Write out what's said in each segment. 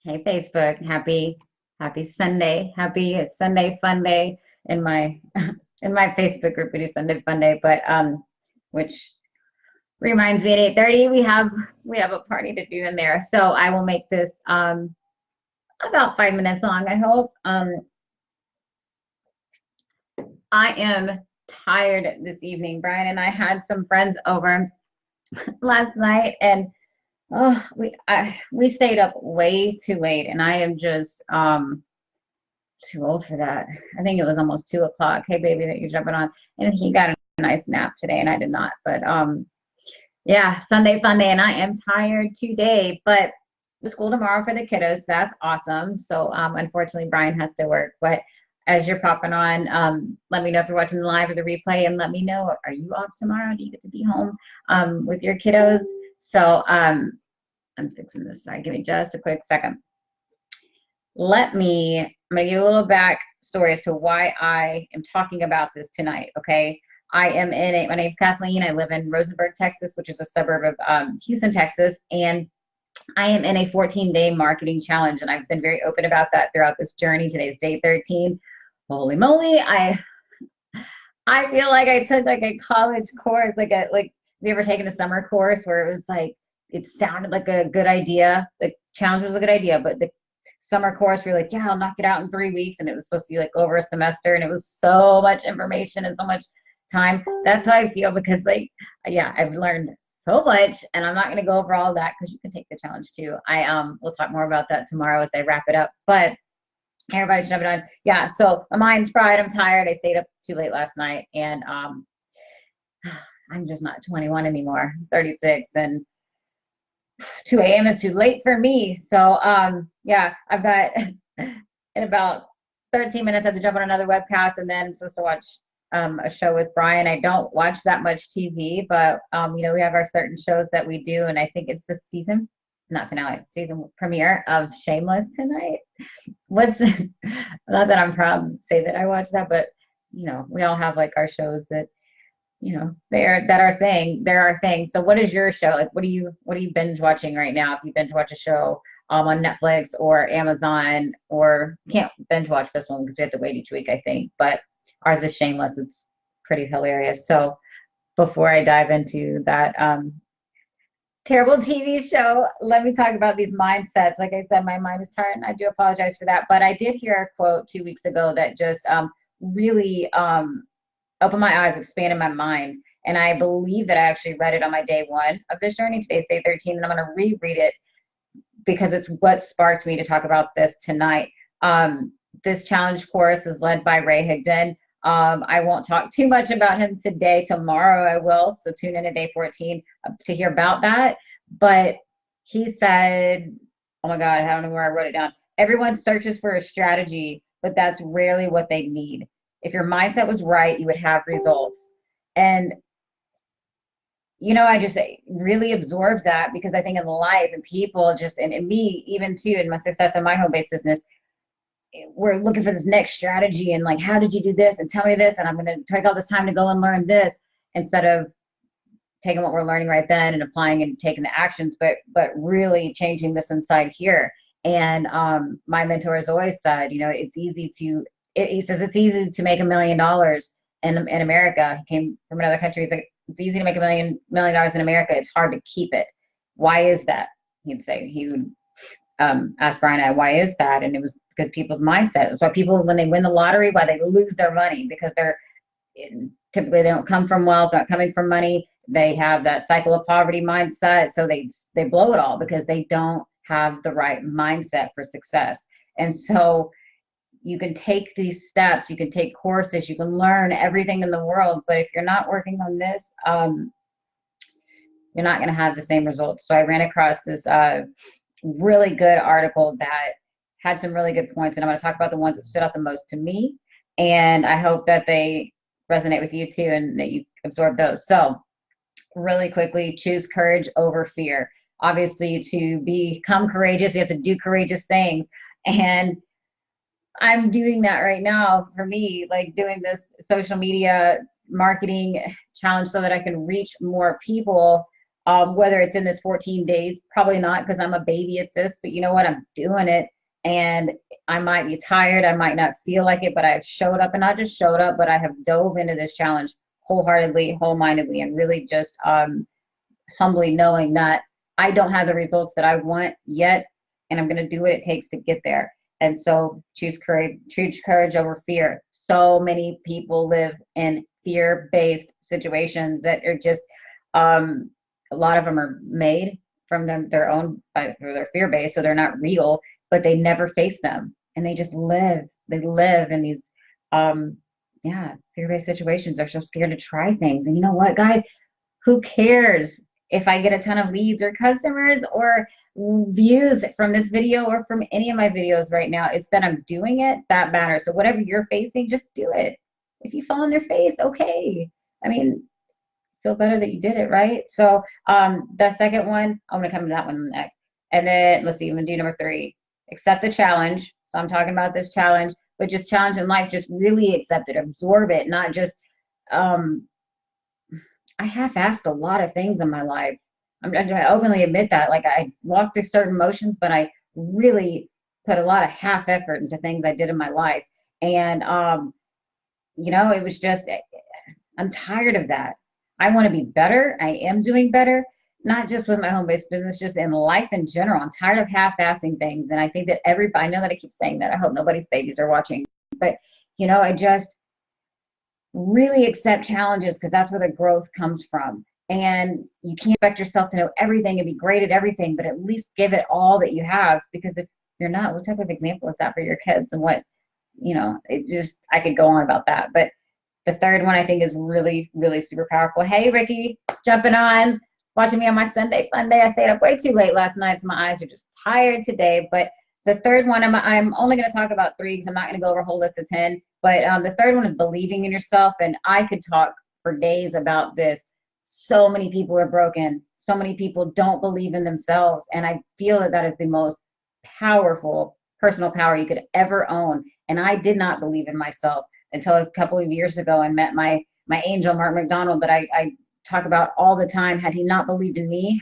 Hey Facebook, happy Sunday. Happy Sunday fun day in my in my Facebook group we do Sunday fun day, but which reminds me at 8:30 we have a party to do in there. So I will make this about 5 minutes long, I hope. I am tired this evening. Brian and I had some friends over last night and we stayed up way too late and I am just too old for that. I think it was almost 2 o'clock. Hey baby, that you're jumping on. And he got a nice nap today and I did not. But yeah, Sunday fun day and I am tired today. But the school tomorrow for the kiddos, that's awesome. So unfortunately Brian has to work. But as you're popping on, let me know if you're watching the live or the replay and let me know, are you off tomorrow? Do you get to be home with your kiddos? So I'm fixing this. Sorry, give me just a quick second. I'm going to give you a little backstory as to why I am talking about this tonight, okay? My name's Kathleen. I live in Rosenberg, Texas, which is a suburb of Houston, Texas, and I am in a 14-day marketing challenge, and I've been very open about that throughout this journey. Today's day 13. Holy moly, I feel like I took like a college course, have you ever taken a summer course where it was like, it sounded like a good idea. The challenge was a good idea, but the summer course, we are like, yeah, I'll knock it out in 3 weeks. And it was supposed to be like over a semester. And it was so much information and so much time. That's how I feel because yeah, I've learned so much and I'm not going to go over all that because you can take the challenge too. We'll talk more about that tomorrow as I wrap it up, but everybody's jumping on. Yeah. So my mind's fried. I'm tired. I stayed up too late last night and, I'm just not 21 anymore, 36 and 2 a.m. is too late for me. So yeah, I've got in about 13 minutes I have to jump on another webcast and then I'm supposed to watch a show with Brian. I don't watch that much TV, but we have our certain shows that we do, and I think it's the season, not finale, season premiere of Shameless tonight. What's not that I'm proud to say that I watch that, but we all have like our shows that they're our thing. So what is your show? Like what are you binge watching right now? If you binge watch a show on Netflix or Amazon, or can't binge watch this one because we have to wait each week, I think. But ours is Shameless. It's pretty hilarious. So before I dive into that terrible TV show, let me talk about these mindsets. Like I said, my mind is tired and I do apologize for that. But I did hear a quote 2 weeks ago that just really opened my eyes, expanded my mind. And I believe that I actually read it on my day 1 of this journey. Today's day 13, and I'm going to reread it because it's what sparked me to talk about this tonight. This challenge course is led by Ray Higdon. I won't talk too much about him today. Tomorrow I will. So tune in to day 14 to hear about that. But he said, oh my God, I don't know where I wrote it down. Everyone searches for a strategy, but that's rarely what they need. If your mindset was right, you would have results. And I just really absorbed that because I think in life and people just, and me even too, in my success in my home-based business, we're looking for this next strategy and like, how did you do this? And tell me this, and I'm going to take all this time to go and learn this, instead of taking what we're learning right then and applying and taking the actions, but really changing this inside here. And my mentor has always said, it's easy to, he says it's easy to make $1 million in America. He came from another country. He's like, it's easy to make $1 million in America. It's hard to keep it. Why is that? He would ask Brian and I, why is that? And it was because people's mindset. So people, when they win the lottery, why they lose their money, because typically they don't come from wealth, not coming from money. They have that cycle of poverty mindset. So they blow it all because they don't have the right mindset for success. And so you can take these steps, you can take courses, you can learn everything in the world, but if you're not working on this, you're not going to have the same results. So I ran across this really good article that had some really good points, and I'm going to talk about the ones that stood out the most to me, and I hope that they resonate with you too and that you absorb those. So really quickly, choose courage over fear. Obviously, to become courageous, you have to do courageous things, and I'm doing that right now for me, like doing this social media marketing challenge so that I can reach more people. Whether it's in this 14 days, probably not, because I'm a baby at this, but you know what? I'm doing it. And I might be tired. I might not feel like it, but I've showed up, and not just showed up, but I have dove into this challenge wholeheartedly, whole-mindedly, and really just humbly knowing that I don't have the results that I want yet, and I'm going to do what it takes to get there. And so choose courage over fear. So many people live in fear-based situations that are just, a lot of them are made from their own, they're fear-based, so they're not real, but they never face them. And they just live. They live in these, yeah, fear-based situations. They're so scared to try things. And you know what, guys? Who cares if I get a ton of leads or customers or views from this video or from any of my videos right now? It's that I'm doing it that matters. So whatever you're facing, just do it. If you fall on their face, okay. I mean, feel better that you did it, right? So the second one, I'm gonna come to that one next. And then let's see, I'm gonna do number 3. Accept the challenge. So I'm talking about this challenge, but just challenge in life, just really accept it, absorb it, not just I half-assed a lot of things in my life. I openly admit that. Like, I walked through certain motions, but I really put a lot of half effort into things I did in my life. And, you know, it was just, I'm tired of that. I want to be better. I am doing better, not just with my home-based business, just in life in general. I'm tired of half-assing things. And I think that everybody, I know that I keep saying that. I hope nobody's babies are watching. But, you know, I just really accept challenges, because that's where the growth comes from. And you can't expect yourself to know everything and be great at everything, but at least give it all that you have. Because if you're not, what type of example is that for your kids? And what, you know, it just, I could go on about that. But the third one I think is really, really super powerful. Hey, Ricky, jumping on, watching me on my Sunday fun day. I stayed up way too late last night, so my eyes are just tired today. But the third one, I'm only going to talk about 3, because I'm not going to go over a whole list of 10. But the third one is believing in yourself. And I could talk for days about this. So many people are broken. So many people don't believe in themselves. And I feel that that is the most powerful personal power you could ever own. And I did not believe in myself until a couple of years ago and met my angel, Mark McDonald, that I talk about all the time. Had he not believed in me,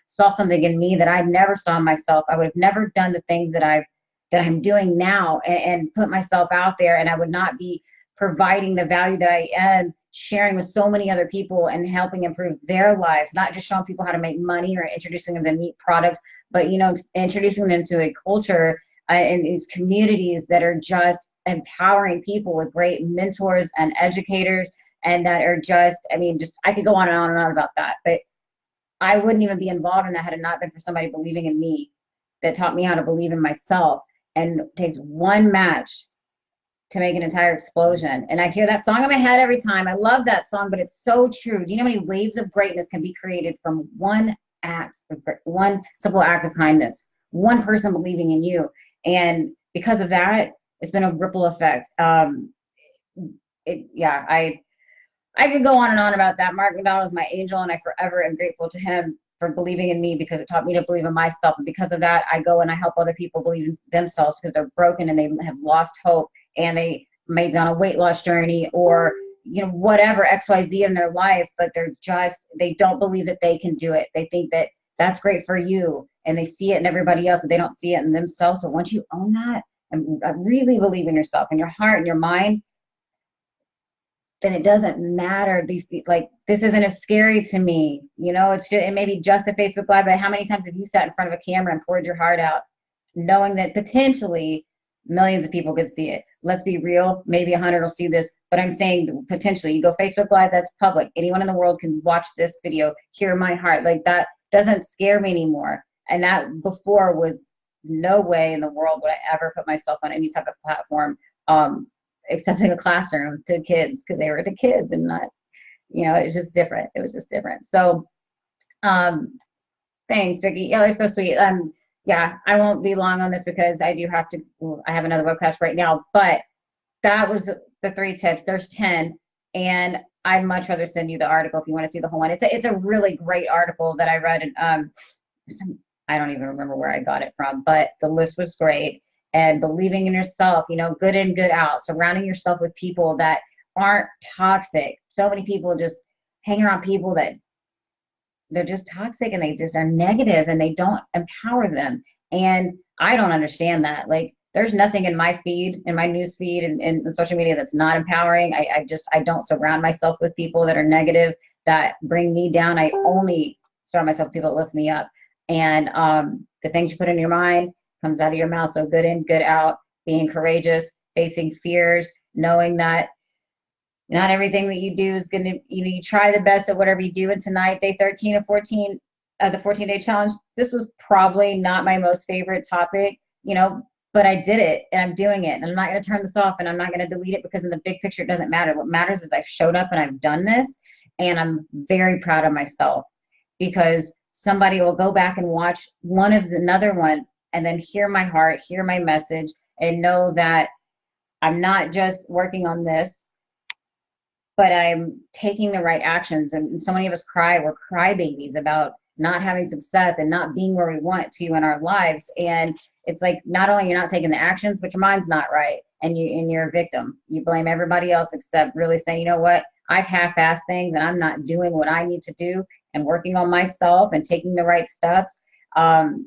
saw something in me that I never saw in myself, I would have never done the things that I'm doing now, and put myself out there, and I would not be providing the value that I am sharing with so many other people and helping improve their lives, not just showing people how to make money or introducing them to neat products, but, you know, introducing them to a culture and these communities that are just empowering people with great mentors and educators, and that are just, I mean, just, I could go on and on and on about that, but I wouldn't even be involved in that had it not been for somebody believing in me, that taught me how to believe in myself. And it takes one match to make an entire explosion. And I hear that song in my head every time. I love that song, but it's so true. Do you know how many waves of greatness can be created from one simple act of kindness, one person believing in you? And because of that, it's been a ripple effect. Yeah, I could go on and on about that. Mark McDonald is my angel, and I forever am grateful to him for believing in me, because it taught me to believe in myself. And because of that, I go and I help other people believe in themselves, because they're broken and they have lost hope, and they may be on a weight loss journey, or, you know, whatever, XYZ in their life, but they don't believe that they can do it. They think that that's great for you, and they see it in everybody else, but they don't see it in themselves. So once you own that and really believe in yourself, in your heart and your mind, then it doesn't matter. Like, this isn't as scary to me. You know, it's just, it may be just a Facebook Live, but how many times have you sat in front of a camera and poured your heart out, knowing that potentially millions of people could see it? Let's be real, maybe 100 will see this, but I'm saying potentially. You go Facebook Live, that's public. Anyone in the world can watch this video, hear my heart. Like, that doesn't scare me anymore. And that before was no way in the world would I ever put myself on any type of platform, except in a classroom to kids, because they were to kids and not, you know, it was just different. It was just different. So thanks, Vicky. Yeah, they're so sweet. Yeah, I won't be long on this, because I do have to, I have another webcast right now, but that was the 3 tips. There's 10, and I'd much rather send you the article if you want to see the whole one. It's a really great article that I read, and I don't even remember where I got it from, but the list was great. And believing in yourself, you know, good in, good out, surrounding yourself with people that aren't toxic. So many people just hang around people that they're just toxic and they just are negative and they don't empower them. And I don't understand that. Like, there's nothing in my feed, in my news feed and social media that's not empowering. I don't surround myself with people that are negative, that bring me down. I only surround myself with people that lift me up. And the things you put in your mind comes out of your mouth. So good in, good out, being courageous, facing fears, knowing that not everything that you do is going to, you try the best at whatever you do. And tonight, day 13 of 14, the 14-day challenge, this was probably not my most favorite topic, but I did it and I'm doing it. And I'm not going to turn this off and I'm not going to delete it, because in the big picture, it doesn't matter. What matters is I've showed up and I've done this, and I'm very proud of myself, because somebody will go back and watch another one and then hear my heart, hear my message, and know that I'm not just working on this, but I'm taking the right actions. And so many of us we're crybabies about not having success and not being where we want to in our lives. And it's like, not only you're not taking the actions, but your mind's not right, and you're a victim. You blame everybody else, except really saying, you know what, I've half-assed things and I'm not doing what I need to do, and working on myself and taking the right steps,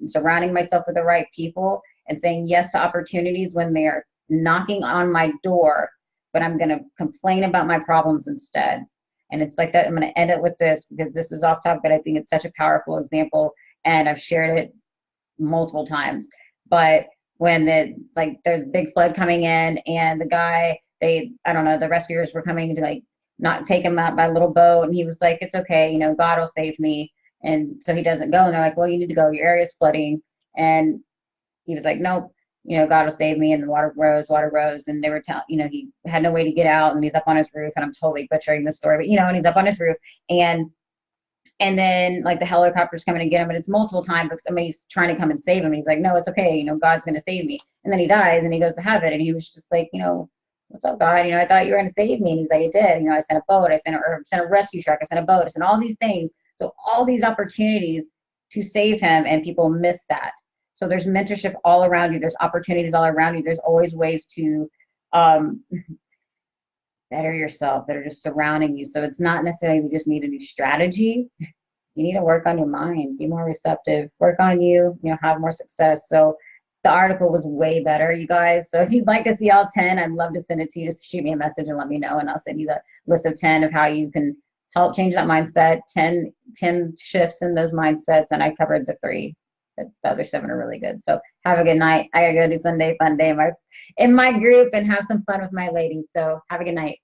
surrounding myself with the right people, and saying yes to opportunities when they're knocking on my door, but I'm going to complain about my problems instead. And it's like that. I'm going to end it with this, because this is off topic, but I think it's such a powerful example, and I've shared it multiple times. But when there's a big flood coming in, and the guy, I don't know, the rescuers were coming to like not take him out by a little boat, and he was like, it's okay, God will save me. And so he doesn't go, and they're like, well, you need to go, your area's flooding. And he was like, nope, God will save me. And the water rose. And they were telling, he had no way to get out, and he's up on his roof, and I'm totally butchering this story, but and he's up on his roof, and then like the helicopter's coming to get him, but it's multiple times, like somebody's trying to come and save him. He's like, no, it's okay. God's going to save me. And then he dies and he goes to heaven, and he was just like, what's up, God? I thought you were going to save me. And he's like, I did. I sent a boat, I sent a rescue truck, I sent a boat, I sent all these things. So all these opportunities to save him, and people miss that. So there's mentorship all around you. There's opportunities all around you. There's always ways to better yourself that are just surrounding you. So it's not necessarily you just need a new strategy. You need to work on your mind, be more receptive, work on you, have more success. So the article was way better, you guys. So if you'd like to see all 10, I'd love to send it to you. Just shoot me a message and let me know, and I'll send you the list of 10 of how you can help change that mindset, 10 shifts in those mindsets. And I covered the 3. The other 7 are really good. So have a good night. I gotta go do Sunday fun day in my group and have some fun with my ladies. So have a good night.